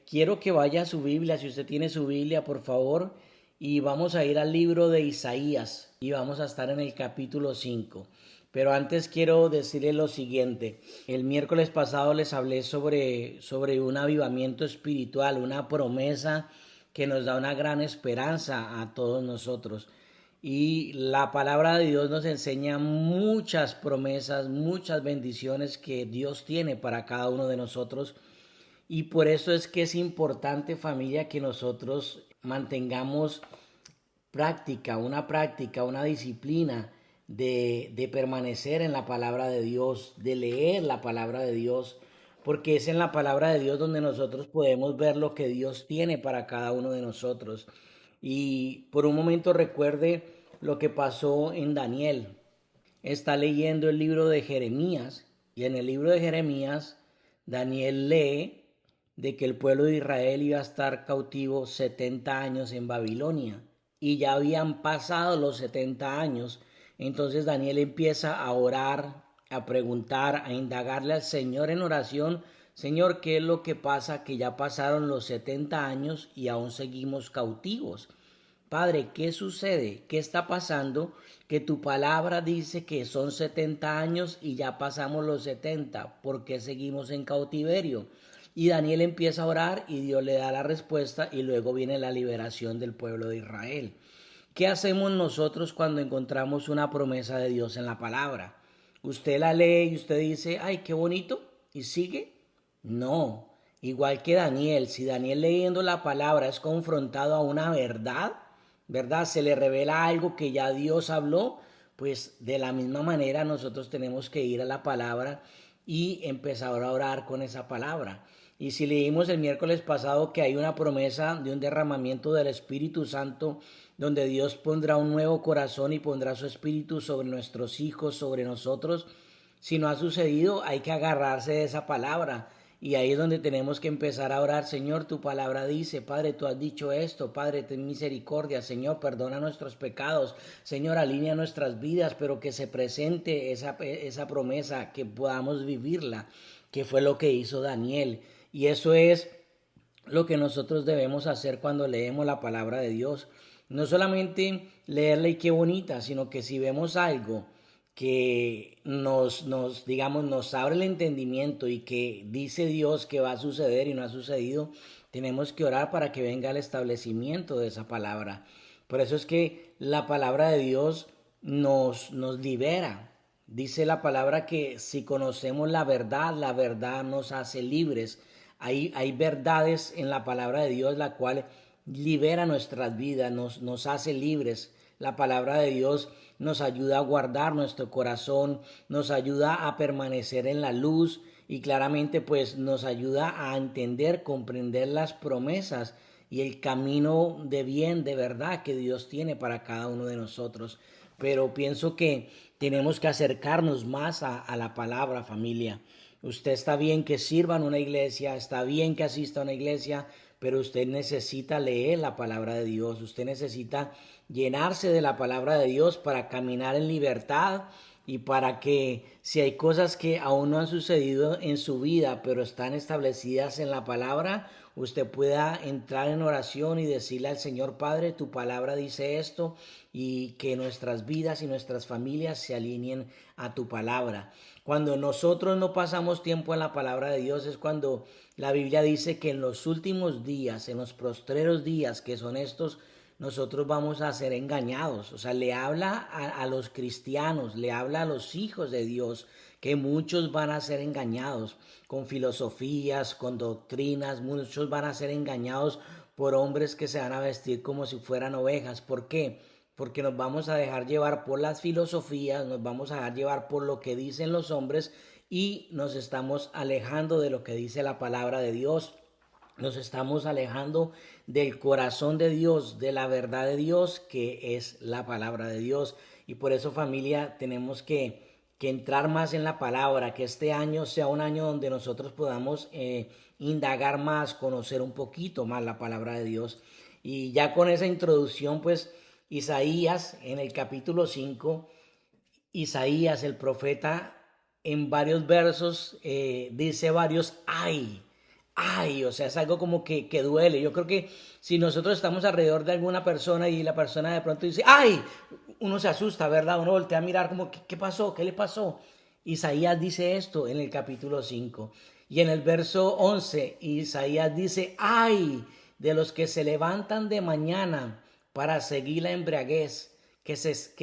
quiero que vaya a su Biblia, si usted tiene su Biblia, por favor, y vamos a ir al libro de Isaías y vamos a estar en el capítulo 5. Pero antes quiero decirle lo siguiente. El miércoles pasado les hablé sobre un avivamiento espiritual, una promesa que nos da una gran esperanza a todos nosotros. Y la palabra de Dios nos enseña muchas promesas, muchas bendiciones que Dios tiene para cada uno de nosotros. Y por eso es que es importante, familia, que nosotros mantengamos práctica, una disciplina de permanecer en la palabra de Dios, de leer la palabra de Dios, porque es en la palabra de Dios donde nosotros podemos ver lo que Dios tiene para cada uno de nosotros. Y por un momento recuerde lo que pasó en Daniel. Está leyendo el libro de Jeremías y en el libro de Jeremías Daniel lee de que el pueblo de Israel iba a estar cautivo 70 años en Babilonia y ya habían pasado los 70 años. Entonces Daniel empieza a orar, a preguntar, a indagarle al Señor en oración: Señor, ¿qué es lo que pasa? Que ya pasaron los 70 años y aún seguimos cautivos. Padre, ¿qué sucede? ¿Qué está pasando? Que tu palabra dice que son 70 años y ya pasamos los 70. ¿Por qué seguimos en cautiverio? Y Daniel empieza a orar y Dios le da la respuesta y luego viene la liberación del pueblo de Israel. ¿Qué hacemos nosotros cuando encontramos una promesa de Dios en la palabra? Usted la lee y usted dice: ay, qué bonito, y sigue. No, igual que Daniel, si Daniel leyendo la palabra es confrontado a una verdad, ¿verdad? Se le revela algo que ya Dios habló, pues de la misma manera nosotros tenemos que ir a la palabra y empezar a orar con esa palabra. Y si leímos el miércoles pasado que hay una promesa de un derramamiento del Espíritu Santo, donde Dios pondrá un nuevo corazón y pondrá su Espíritu sobre nuestros hijos, sobre nosotros, si no ha sucedido, hay que agarrarse de esa palabra. Y ahí es donde tenemos que empezar a orar: Señor, tu palabra dice, Padre, tú has dicho esto, Padre, ten misericordia, Señor, perdona nuestros pecados, Señor, alinea nuestras vidas, pero que se presente esa promesa, que podamos vivirla, que fue lo que hizo Daniel. Y eso es lo que nosotros debemos hacer cuando leemos la palabra de Dios. No solamente leerla y qué bonita, sino que si vemos algo que digamos, nos abre el entendimiento y que dice Dios que va a suceder y no ha sucedido, tenemos que orar para que venga el establecimiento de esa palabra. Por eso es que la palabra de Dios nos libera. Dice la palabra que si conocemos la verdad nos hace libres. Hay verdades en la palabra de Dios la cual libera nuestras vidas, nos hace libres. La palabra de Dios nos ayuda a guardar nuestro corazón, nos ayuda a permanecer en la luz y claramente pues nos ayuda a entender, comprender las promesas y el camino de bien, de verdad que Dios tiene para cada uno de nosotros. Pero pienso que tenemos que acercarnos más a la palabra, familia. Usted está bien que sirva en una iglesia, está bien que asista a una iglesia, pero usted necesita leer la palabra de Dios, usted necesita llenarse de la palabra de Dios para caminar en libertad y para que si hay cosas que aún no han sucedido en su vida, pero están establecidas en la palabra, usted pueda entrar en oración y decirle al Señor: Padre, tu palabra dice esto, y que nuestras vidas y nuestras familias se alineen a tu palabra. Cuando nosotros no pasamos tiempo en la palabra de Dios es cuando la Biblia dice que en los últimos días, en los postreros días que son estos, nosotros vamos a ser engañados. O sea, le habla a los cristianos, le habla a los hijos de Dios, que muchos van a ser engañados con filosofías, con doctrinas, muchos van a ser engañados por hombres que se van a vestir como si fueran ovejas. ¿Por qué? Porque nos vamos a dejar llevar por las filosofías, nos vamos a dejar llevar por lo que dicen los hombres y nos estamos alejando de lo que dice la palabra de Dios. Nos estamos alejando del corazón de Dios, de la verdad de Dios, que es la palabra de Dios. Y por eso, familia, tenemos que entrar más en la palabra, que este año sea un año donde nosotros podamos indagar más, conocer un poquito más la palabra de Dios. Y ya con esa introducción, pues Isaías en el capítulo 5, Isaías el profeta en varios versos dice varios ay. ay, o sea, es algo como que duele. Yo creo que si nosotros estamos alrededor de alguna persona y la persona de pronto dice, ay, uno se asusta, ¿verdad? Uno voltea a mirar como, ¿qué pasó? ¿Qué le pasó? Isaías dice esto en el capítulo 5 y en el verso 11, Isaías dice, ay, de los que se levantan de mañana para seguir la embriaguez, que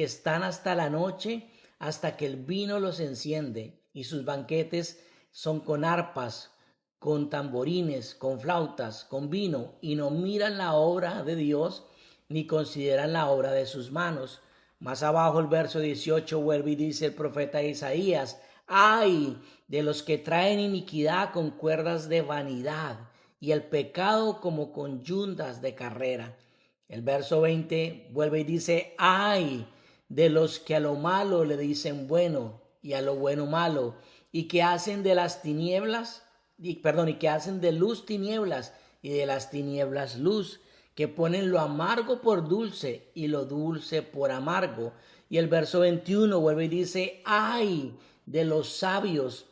están hasta la noche, hasta que el vino los enciende, y sus banquetes son con arpas, con tamborines, con flautas, con vino, y no miran la obra de Dios, ni consideran la obra de sus manos. Más abajo el verso 18 vuelve y dice el profeta Isaías, ay de los que traen iniquidad con cuerdas de vanidad y el pecado como con yundas de carrera. El verso 20 vuelve y dice, ay de los que a lo malo le dicen bueno y a lo bueno malo, y que hacen de las tinieblas, y que hacen de luz tinieblas y de las tinieblas luz, que ponen lo amargo por dulce y lo dulce por amargo. Y el verso 21 vuelve y dice, ay de los sabios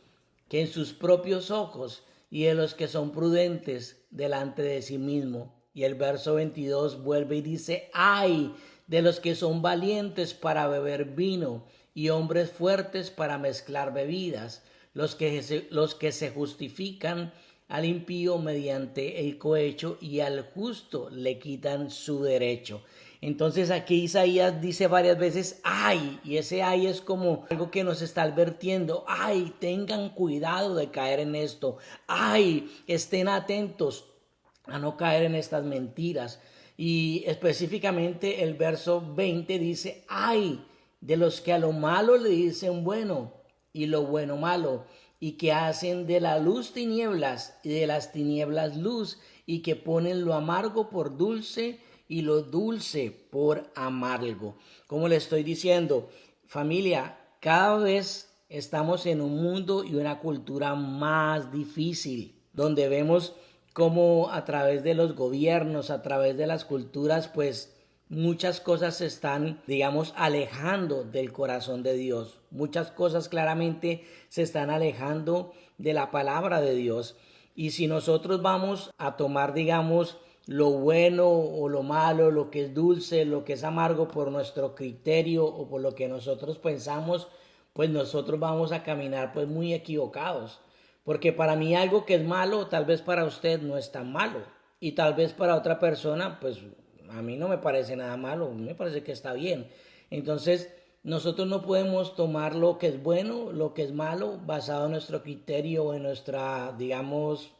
que en sus propios ojos y de los que son prudentes delante de sí mismo. Y el verso 22 vuelve y dice, ay de los que son valientes para beber vino y hombres fuertes para mezclar bebidas, los que se justifican al impío mediante el cohecho y al justo le quitan su derecho. Entonces aquí Isaías dice varias veces ay, y ese ay es como algo que nos está advirtiendo, ay, tengan cuidado de caer en esto, ay, estén atentos a no caer en estas mentiras. Y específicamente el verso 20 dice, ay, de los que a lo malo le dicen bueno y lo bueno malo, y que hacen de la luz tinieblas y de las tinieblas luz, y que ponen lo amargo por dulce y lo dulce por amargo. Como le estoy diciendo, familia, cada vez estamos en un mundo y una cultura más difícil, donde vemos cómo a través de los gobiernos, a través de las culturas, pues muchas cosas se están, digamos, alejando del corazón de Dios. Muchas cosas claramente se están alejando de la palabra de Dios. Y si nosotros vamos a tomar, digamos, lo bueno o lo malo, lo que es dulce, lo que es amargo por nuestro criterio o por lo que nosotros pensamos, pues nosotros vamos a caminar pues muy equivocados. Porque para mí algo que es malo, tal vez para usted no es tan malo. Y tal vez para otra persona, pues a mí no me parece nada malo, me parece que está bien. Entonces, nosotros no podemos tomar lo que es bueno, lo que es malo, basado en nuestro criterio, en nuestra, digamos,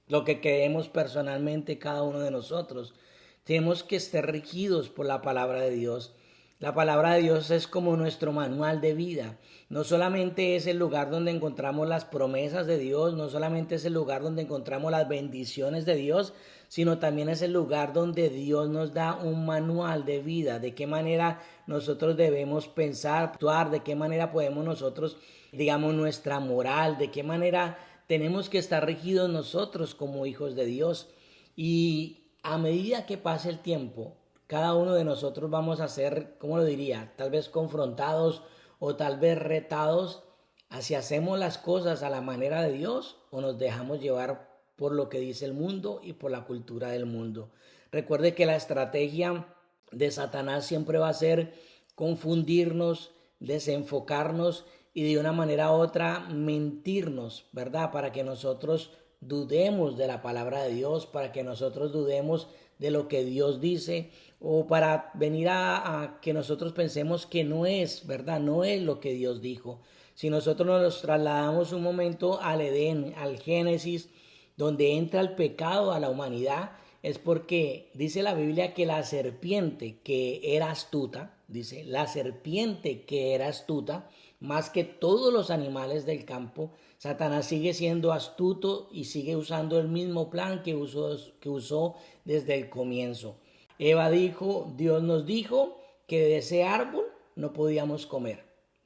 lo que creemos personalmente cada uno de nosotros. Tenemos que estar regidos por la palabra de Dios. La palabra de Dios es como nuestro manual de vida. No solamente es el lugar donde encontramos las promesas de Dios, no solamente es el lugar donde encontramos las bendiciones de Dios, sino también es el lugar donde Dios nos da un manual de vida, de qué manera nosotros debemos pensar, actuar, de qué manera podemos nosotros, digamos, nuestra moral, de qué manera tenemos que estar regidos nosotros como hijos de Dios. Y a medida que pase el tiempo, cada uno de nosotros vamos a ser, ¿cómo lo diría? Tal vez confrontados o tal vez retados a si hacemos las cosas a la manera de Dios o nos dejamos llevar por lo que dice el mundo y por la cultura del mundo. Recuerde que la estrategia de Satanás siempre va a ser confundirnos, desenfocarnos y de una manera u otra mentirnos, ¿verdad? Para que nosotros dudemos de la palabra de Dios, para que nosotros dudemos de lo que Dios dice, o para venir a que nosotros pensemos que no es, ¿verdad? No es lo que Dios dijo. Si nosotros nos trasladamos un momento al Edén, al Génesis, donde entra el pecado a la humanidad, es porque dice la Biblia que la serpiente que era astuta, dice, la serpiente que era astuta, más que todos los animales del campo, Satanás sigue siendo astuto y sigue usando el mismo plan que usó desde el comienzo. Eva dijo, Dios nos dijo que de ese árbol no podíamos comer,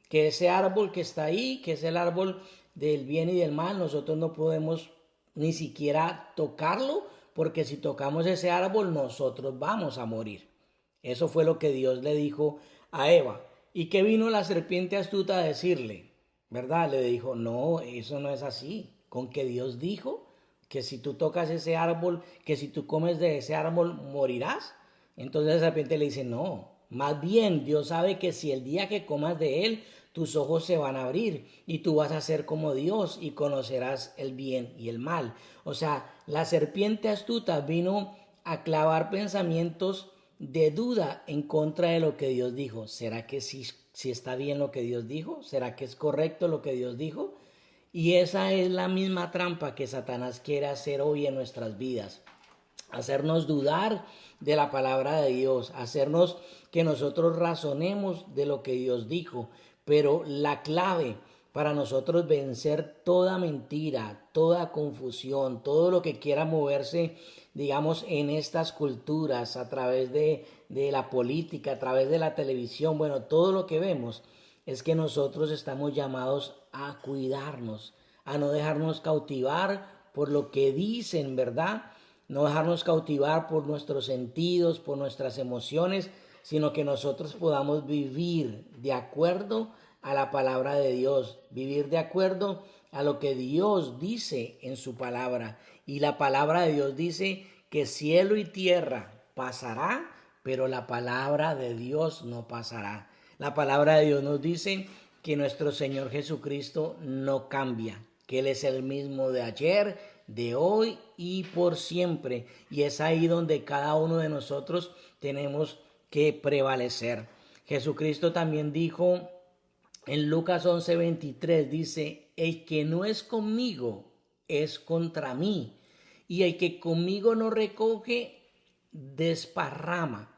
que ese árbol que está ahí, que es el árbol del bien y del mal, nosotros no podemos ni siquiera tocarlo, porque si tocamos ese árbol nosotros vamos a morir. Eso fue lo que Dios le dijo a Eva. ¿Y qué vino la serpiente astuta a decirle? ¿Verdad? Le dijo, no, eso no es así. Con que Dios dijo, que si tú tocas ese árbol, que si tú comes de ese árbol, morirás. Entonces la serpiente le dice, no, más bien Dios sabe que si el día que comas de él, tus ojos se van a abrir y tú vas a ser como Dios y conocerás el bien y el mal. O sea, la serpiente astuta vino a clavar pensamientos de duda en contra de lo que Dios dijo. ¿Será que si está bien lo que Dios dijo? ¿Será que es correcto lo que Dios dijo? Y esa es la misma trampa que Satanás quiere hacer hoy en nuestras vidas. Hacernos dudar de la palabra de Dios, hacernos que nosotros razonemos de lo que Dios dijo. Pero la clave para nosotros vencer toda mentira, toda confusión, todo lo que quiera moverse, digamos, en estas culturas, a través de la política, a través de la televisión, bueno, todo lo que vemos, es que nosotros estamos llamados a cuidarnos, a no dejarnos cautivar por lo que dicen, ¿verdad? No dejarnos cautivar por nuestros sentidos, por nuestras emociones, sino que nosotros podamos vivir de acuerdo a la palabra de Dios, vivir de acuerdo a lo que Dios dice en su palabra. Y la palabra de Dios dice que cielo y tierra pasará, pero la palabra de Dios no pasará. La palabra de Dios nos dice que nuestro Señor Jesucristo no cambia, que Él es el mismo de ayer, de hoy y por siempre. Y es ahí donde cada uno de nosotros tenemos que prevalecer. Jesucristo también dijo en Lucas 11:23, dice, el que no es conmigo es contra mí, y el que conmigo no recoge, desparrama.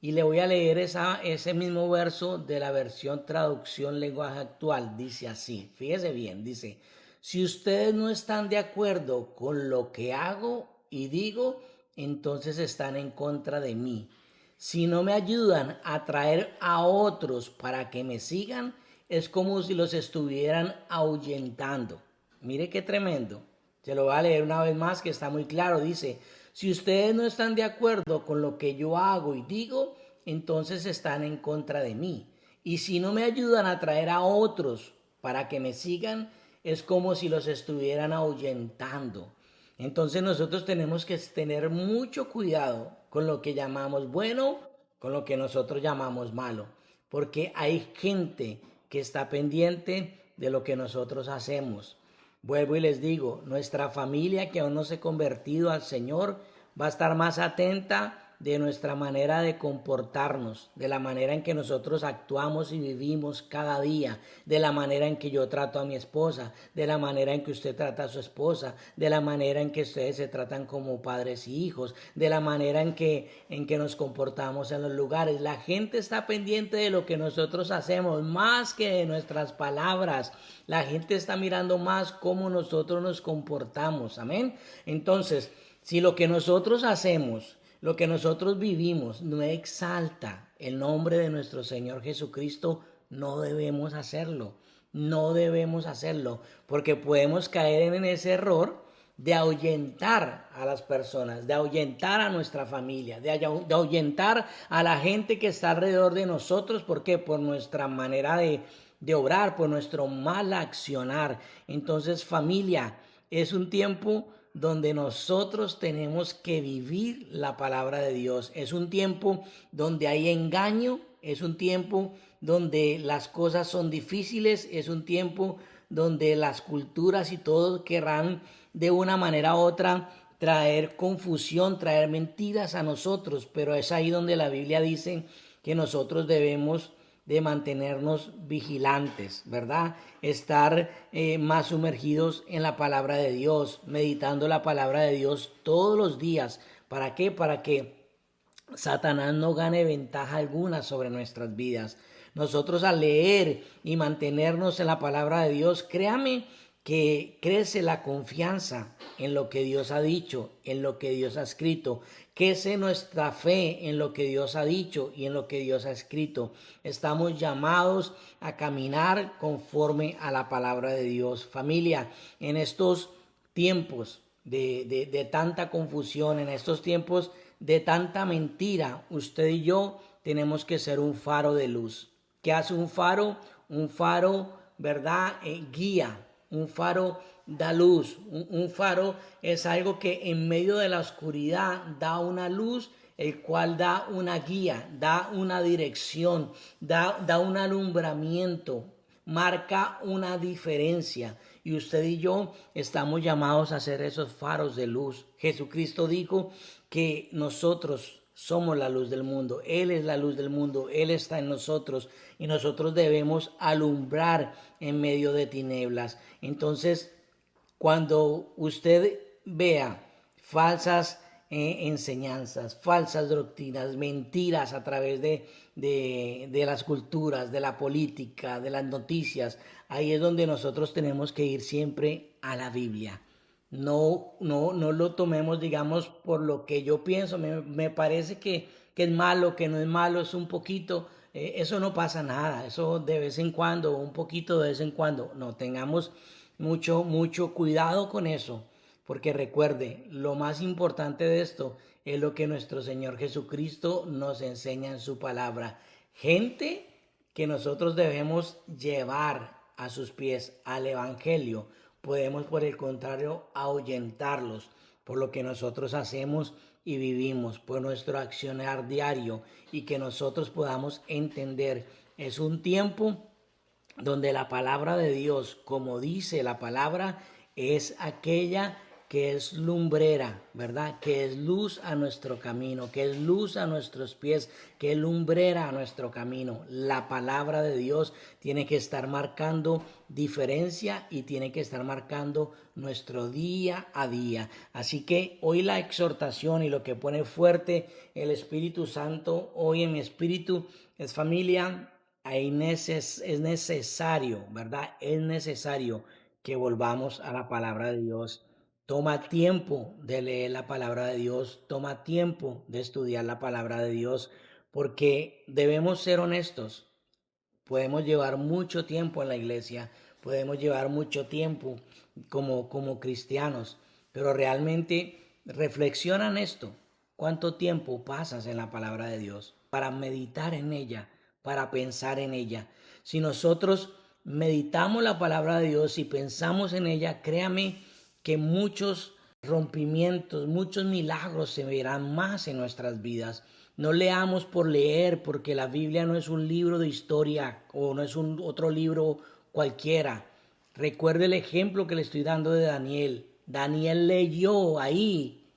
Y le voy a leer ese mismo verso de la versión traducción lenguaje actual. Dice así, fíjese bien, dice, si ustedes no están de acuerdo con lo que hago y digo, entonces están en contra de mí. Si no me ayudan a traer a otros para que me sigan, es como si los estuvieran ahuyentando. Mire qué tremendo. Se lo voy a leer una vez más que está muy claro. Dice, si ustedes no están de acuerdo con lo que yo hago y digo, entonces están en contra de mí. Y si no me ayudan a traer a otros para que me sigan, es como si los estuvieran ahuyentando. Entonces nosotros tenemos que tener mucho cuidado con lo que llamamos bueno, con lo que nosotros llamamos malo, porque hay gente que está pendiente de lo que nosotros hacemos. Vuelvo y les digo, nuestra familia que aún no se ha convertido al Señor va a estar más atenta de nuestra manera de comportarnos, de la manera en que nosotros actuamos y vivimos cada día, de la manera en que yo trato a mi esposa, de la manera en que usted trata a su esposa, de la manera en que ustedes se tratan como padres y hijos, de la manera en que nos comportamos en los lugares. La gente está pendiente de lo que nosotros hacemos más que de nuestras palabras. La gente está mirando más cómo nosotros nos comportamos. Amén. Entonces, si lo que nosotros hacemos, lo que nosotros vivimos no exalta el nombre de nuestro Señor Jesucristo, no debemos hacerlo. No debemos hacerlo, porque podemos caer en ese error de ahuyentar a las personas, de ahuyentar a nuestra familia, de ahuyentar a la gente que está alrededor de nosotros. ¿Por qué? Por nuestra manera de obrar, por nuestro mal accionar. Entonces, familia, es un tiempo donde nosotros tenemos que vivir la palabra de Dios. Es un tiempo donde hay engaño, es un tiempo donde las cosas son difíciles, es un tiempo donde las culturas y todos querrán de una manera u otra traer confusión, traer mentiras a nosotros, pero es ahí donde la Biblia dice que nosotros debemos de mantenernos vigilantes, ¿verdad? Estar más sumergidos en la palabra de Dios, meditando la palabra de Dios todos los días. ¿Para qué? Para que Satanás no gane ventaja alguna sobre nuestras vidas. Nosotros al leer y mantenernos en la palabra de Dios, créame que crece la confianza en lo que Dios ha dicho, en lo que Dios ha escrito. Crece nuestra fe en lo que Dios ha dicho y en lo que Dios ha escrito. Estamos llamados a caminar conforme a la palabra de Dios. Familia, en estos tiempos de tanta confusión, en estos tiempos de tanta mentira, usted y yo tenemos que ser un faro de luz. ¿Qué hace un faro? Un faro, ¿verdad? Guía. Un faro da luz. Un faro es algo que en medio de la oscuridad da una luz, el cual da una guía, da una dirección, da un alumbramiento, marca una diferencia. Y usted y yo estamos llamados a ser esos faros de luz. Jesucristo dijo que nosotros somos la luz del mundo. Él es la luz del mundo. Él está en nosotros y nosotros debemos alumbrar en medio de tinieblas. Entonces, cuando usted vea falsas enseñanzas, falsas doctrinas, mentiras a través de las culturas, de la política, de las noticias, ahí es donde nosotros tenemos que ir siempre a la Biblia. No lo tomemos, digamos, por lo que yo pienso. Me parece que es malo, que no es malo, es un poquito. Eso no pasa nada, eso de vez en cuando, un poquito de vez en cuando. No, tengamos mucho cuidado con eso, porque recuerde, lo más importante de esto es lo que nuestro Señor Jesucristo nos enseña en su palabra. Gente que nosotros debemos llevar a sus pies al Evangelio, podemos por el contrario ahuyentarlos por lo que nosotros hacemos y vivimos, por nuestro accionar diario, y que nosotros podamos entender. Es un tiempo donde la palabra de Dios, como dice la palabra, es aquella que es lumbrera, ¿verdad? Que es luz a nuestro camino, que es luz a nuestros pies, que es lumbrera a nuestro camino. La palabra de Dios tiene que estar marcando diferencia y tiene que estar marcando nuestro día a día. Así que hoy la exhortación y lo que pone fuerte el Espíritu Santo hoy en mi espíritu es: familia, es necesario, ¿verdad? Es necesario que volvamos a la palabra de Dios. Toma tiempo de leer la palabra de Dios, toma tiempo de estudiar la palabra de Dios, porque debemos ser honestos. Podemos llevar mucho tiempo en la iglesia, podemos llevar mucho tiempo como cristianos, pero realmente reflexionan esto. ¿Cuánto tiempo pasas en la palabra de Dios para meditar en ella, para pensar en ella? Si nosotros meditamos la palabra de Dios y pensamos en ella, créame que muchos rompimientos, muchos milagros se verán más en nuestras vidas. No leamos por leer, porque la Biblia no es un libro de historia o no es un otro libro cualquiera. Recuerde el ejemplo que le estoy dando de Daniel. Daniel leyó ahí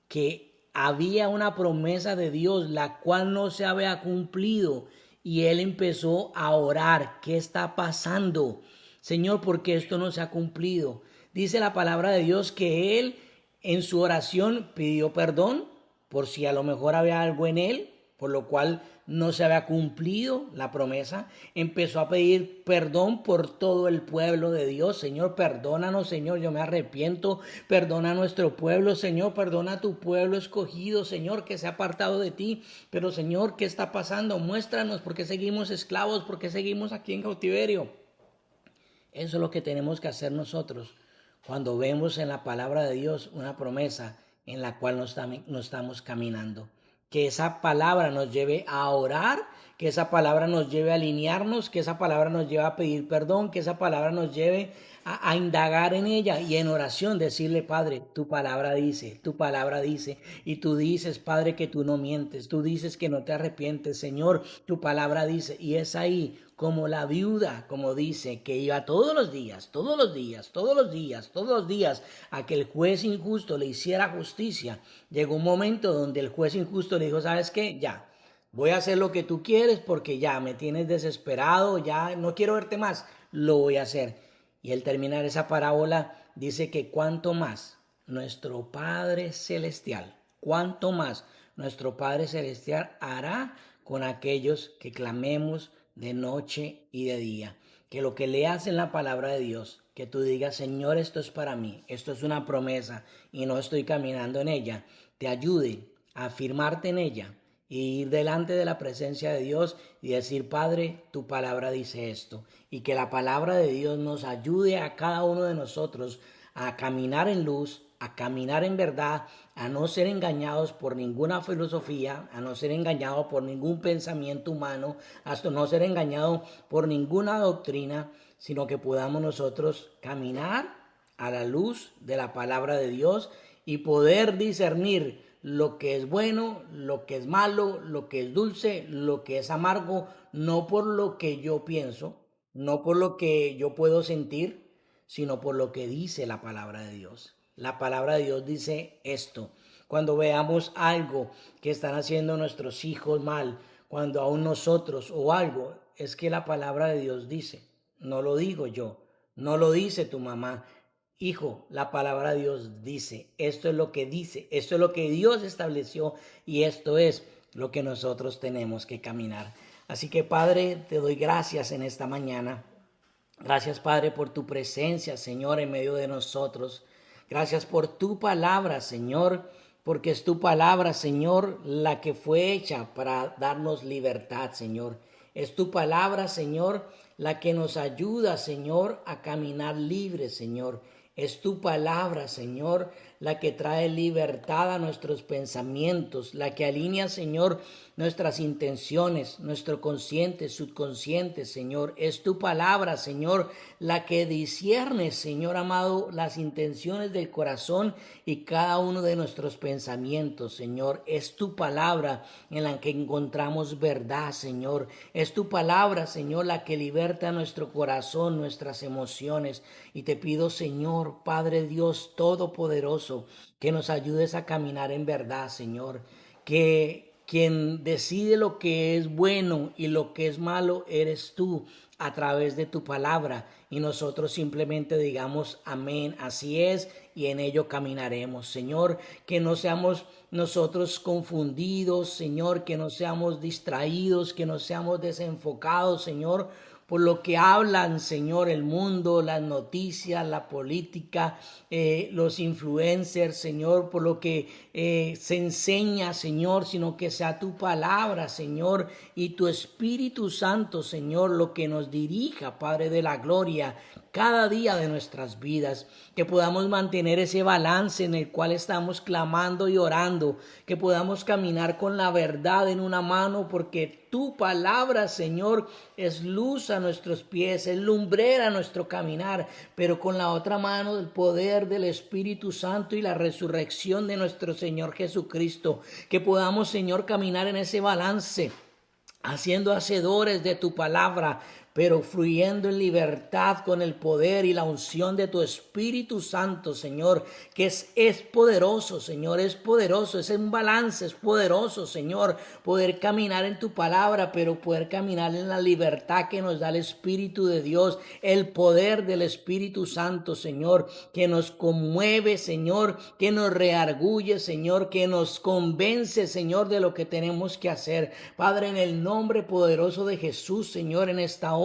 que había una promesa de Dios, la cual no se había cumplido. Y él empezó a orar. ¿Qué está pasando? Señor, ¿por qué esto no se ha cumplido? Dice la palabra de Dios que él en su oración pidió perdón por si a lo mejor había algo en él, por lo cual no se había cumplido la promesa. Empezó a pedir perdón por todo el pueblo de Dios. Señor, perdónanos, Señor, yo me arrepiento. Perdona a nuestro pueblo, Señor, perdona a tu pueblo escogido, Señor, que se ha apartado de ti. Pero, Señor, ¿qué está pasando? Muéstranos por qué seguimos esclavos, por qué seguimos aquí en cautiverio. Eso es lo que tenemos que hacer nosotros cuando vemos en la palabra de Dios una promesa en la cual no estamos caminando. Que esa palabra nos lleve a orar, que esa palabra nos lleve a alinearnos, que esa palabra nos lleve a pedir perdón, que esa palabra nos lleve a indagar en ella y en oración decirle: Padre, tu palabra dice, y tú dices, Padre, que tú no mientes, tú dices que no te arrepientes, Señor, tu palabra dice. Y es ahí como la viuda, como dice, que iba todos los días, a que el juez injusto le hiciera justicia. Llegó un momento donde el juez injusto le dijo: ¿sabes qué? Ya, voy a hacer lo que tú quieres porque ya me tienes desesperado, ya no quiero verte más, lo voy a hacer. Y al terminar esa parábola dice que cuánto más nuestro Padre Celestial, cuánto más nuestro Padre Celestial hará con aquellos que clamemos de noche y de día. Que lo que leas en la palabra de Dios, que tú digas: Señor, esto es para mí, esto es una promesa y no estoy caminando en ella, te ayude a afirmarte en ella y ir delante de la presencia de Dios y decir: Padre, tu palabra dice esto. Y que la palabra de Dios nos ayude a cada uno de nosotros a caminar en luz, a caminar en verdad, a no ser engañados por ninguna filosofía, a no ser engañados por ningún pensamiento humano, hasta no ser engañados por ninguna doctrina, sino que podamos nosotros caminar a la luz de la palabra de Dios y poder discernir lo que es bueno, lo que es malo, lo que es dulce, lo que es amargo, no por lo que yo pienso, no por lo que yo puedo sentir, sino por lo que dice la palabra de Dios. La palabra de Dios dice esto. Cuando veamos algo que están haciendo nuestros hijos mal, cuando aún nosotros o algo, es que la palabra de Dios dice, no lo digo yo, no lo dice tu mamá. Hijo, la palabra de Dios dice, esto es lo que Dios estableció y esto es lo que nosotros tenemos que caminar. Así que Padre, te doy gracias en esta mañana. Gracias, Padre, por tu presencia, Señor, en medio de nosotros. Gracias por tu palabra, Señor, porque es tu palabra, Señor, la que fue hecha para darnos libertad, Señor. Es tu palabra, Señor, la que nos ayuda, Señor, a caminar libres, Señor. Es tu palabra, Señor, la que trae libertad a nuestros pensamientos, la que alinea, Señor, nuestras intenciones, nuestro consciente, subconsciente, Señor. Es tu palabra, Señor, la que discierne, Señor amado, las intenciones del corazón y cada uno de nuestros pensamientos, Señor. Es tu palabra en la que encontramos verdad, Señor. Es tu palabra, Señor, la que liberta nuestro corazón, nuestras emociones. Y te pido, Señor, Padre Dios Todopoderoso, que nos ayudes a caminar en verdad, Señor. Que quien decide lo que es bueno y lo que es malo eres tú a través de tu palabra. Y nosotros simplemente digamos amén, así es, y en ello caminaremos. Señor, que no seamos nosotros confundidos, Señor, que no seamos distraídos, que no seamos desenfocados, Señor, por lo que hablan, Señor, el mundo, las noticias, la política, los influencers, Señor, por lo que se enseña, Señor, sino que sea tu palabra, Señor, y tu Espíritu Santo, Señor, lo que nos dirija, Padre de la gloria, cada día de nuestras vidas, que podamos mantener ese balance en el cual estamos clamando y orando, que podamos caminar con la verdad en una mano, porque tu palabra, Señor, es luz a nuestros pies, es lumbrera a nuestro caminar, pero con la otra mano el poder del Espíritu Santo y la resurrección de nuestro Señor Jesucristo, que podamos, Señor, caminar en ese balance, haciendo hacedores de tu palabra, pero fluyendo en libertad con el poder y la unción de tu Espíritu Santo, Señor, que es poderoso, Señor, es poderoso, es un balance, es poderoso, Señor, poder caminar en tu palabra, pero poder caminar en la libertad que nos da el Espíritu de Dios, el poder del Espíritu Santo, Señor, que nos conmueve, Señor, que nos reargulle, Señor, que nos convence, Señor, de lo que tenemos que hacer. Padre, en el nombre poderoso de Jesús, Señor, en esta hora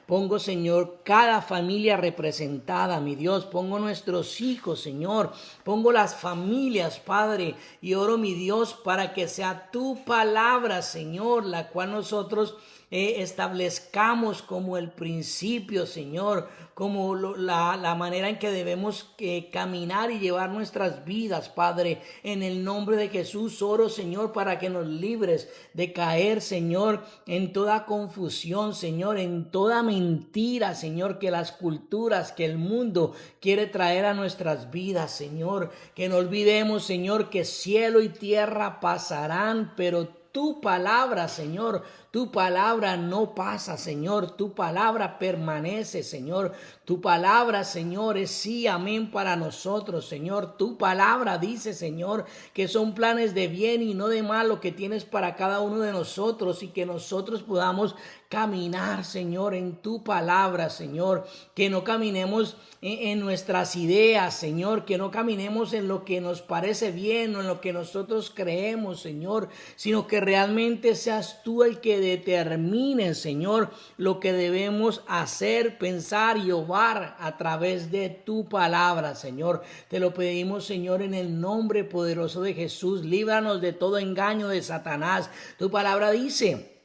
pongo, Señor, cada familia representada, mi Dios, pongo nuestros hijos, Señor, pongo las familias, Padre, y oro, mi Dios, para que sea tu palabra, Señor, la cual nosotros establezcamos como el principio, Señor, como la manera en que debemos caminar y llevar nuestras vidas, Padre. En el nombre de Jesús oro, Señor, para que nos libres de caer, Señor, en toda confusión, Señor, en toda mentira, Señor, que las culturas, que el mundo quiere traer a nuestras vidas, Señor. Que no olvidemos, Señor, que cielo y tierra pasarán, pero tu palabra, Señor, tu palabra no pasa, Señor. Tu palabra permanece, Señor. Tu palabra, Señor, es sí, amén para nosotros, Señor. Tu palabra dice, Señor, que son planes de bien y no de mal lo que tienes para cada uno de nosotros y que nosotros podamos caminar, Señor, en tu palabra, Señor. Que no caminemos en nuestras ideas, Señor. Que no caminemos en lo que nos parece bien o en lo que nosotros creemos, Señor, sino que realmente seas tú el que determine, Señor, lo que debemos hacer, pensar y obrar a través de tu palabra, Señor. Te lo pedimos, Señor, en el nombre poderoso de Jesús. Líbranos de todo engaño de Satanás. Tu palabra dice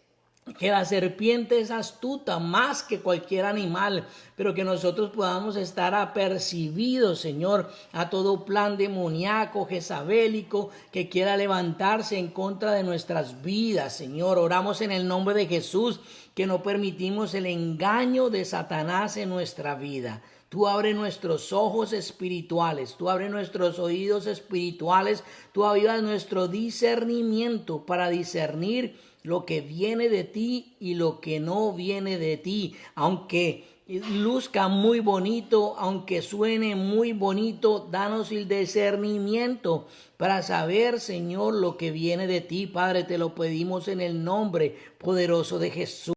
que la serpiente es astuta más que cualquier animal, pero que nosotros podamos estar apercibidos, Señor, a todo plan demoníaco, jezabélico, que quiera levantarse en contra de nuestras vidas, Señor. Oramos en el nombre de Jesús, que no permitimos el engaño de Satanás en nuestra vida. Tú abres nuestros ojos espirituales, tú abres nuestros oídos espirituales, tú avivas nuestro discernimiento para discernir lo que viene de ti y lo que no viene de ti. Aunque luzca muy bonito, aunque suene muy bonito, danos el discernimiento para saber, Señor, lo que viene de ti. Padre, te lo pedimos en el nombre poderoso de Jesús.